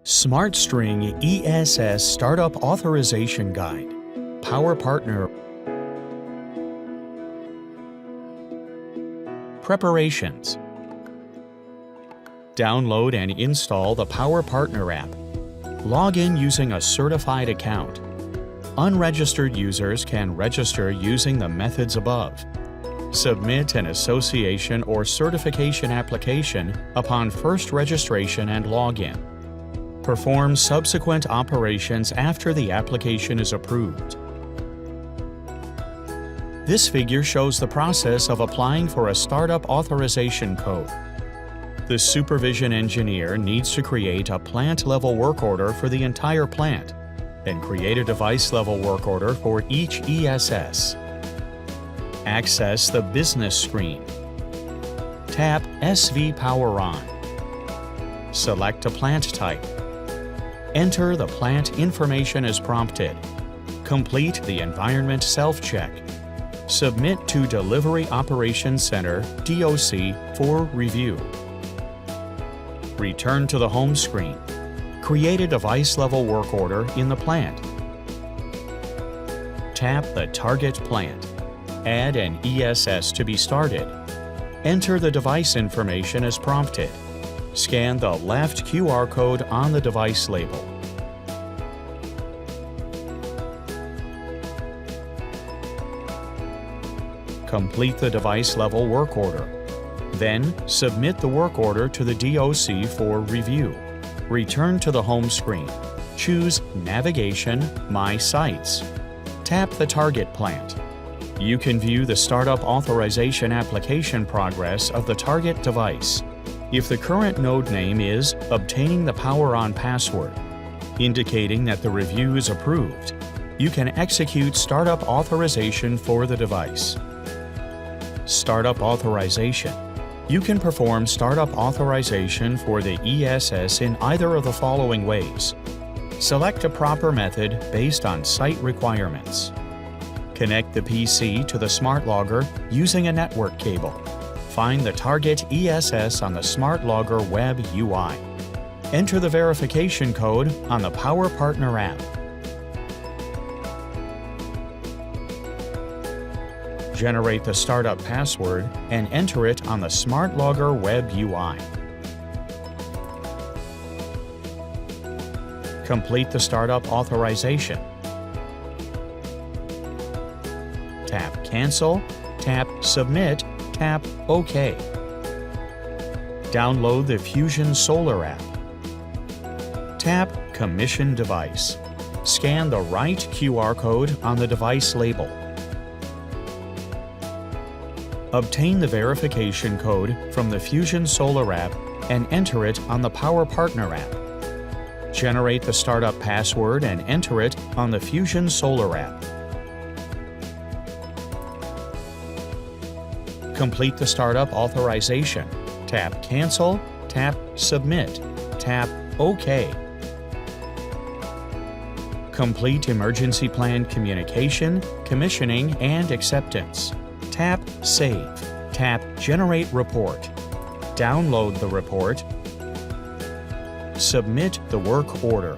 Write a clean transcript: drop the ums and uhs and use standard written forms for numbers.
SmartString ESS Startup Authorization Guide. Power Partner. Preparations. Download and install the Power Partner app. Log in using a certified account. Unregistered users can register using the methods above. Submit an association or certification application upon first registration and login. Perform subsequent operations after the application is approved. This figure shows the process of applying for a startup authorization code. The supervision engineer needs to create a plant-level work order for the entire plant, then create a device-level work order for each ESS. Access the business screen. Tap SV Power On. Select a plant type. Enter the plant information as prompted. Complete the environment self-check. Submit to Delivery Operations Center, DOC, for review. Return to the home screen. Create a device-level work order in the plant. Tap the target plant. Add an ESS to be started. Enter the device information as prompted. Scan the left QR code on the device label. Complete the device-level work order. Then, submit the work order to the DOC for review. Return to the home screen. Choose Navigation, My Sites. Tap the target plant. You can view the startup authorization application progress of the target device. If the current node name is Obtaining the Power On password, indicating that the review is approved, you can execute startup authorization for the device. Startup authorization. You can perform startup authorization for the ESS in either of the following ways. Select a proper method based on site requirements. Connect the PC to the Smart Logger using a network cable. Find the target ESS on the Smart Logger web UI. Enter the verification code on the Power Partner app. Generate the startup password and enter it on the Smart Logger web UI. Complete the startup authorization. Tap Cancel, tap Submit, tap OK. Download the Fusion Solar app. Tap Commission Device. Scan the right QR code on the device label. Obtain the verification code from the Fusion Solar app and enter it on the Power Partner app. Generate the startup password and enter it on the Fusion Solar app. Complete the startup authorization. Tap Cancel, tap Submit, tap OK. Complete emergency plan communication, commissioning, and acceptance. Tap Save. Tap Generate Report. Download the report. Submit the work order.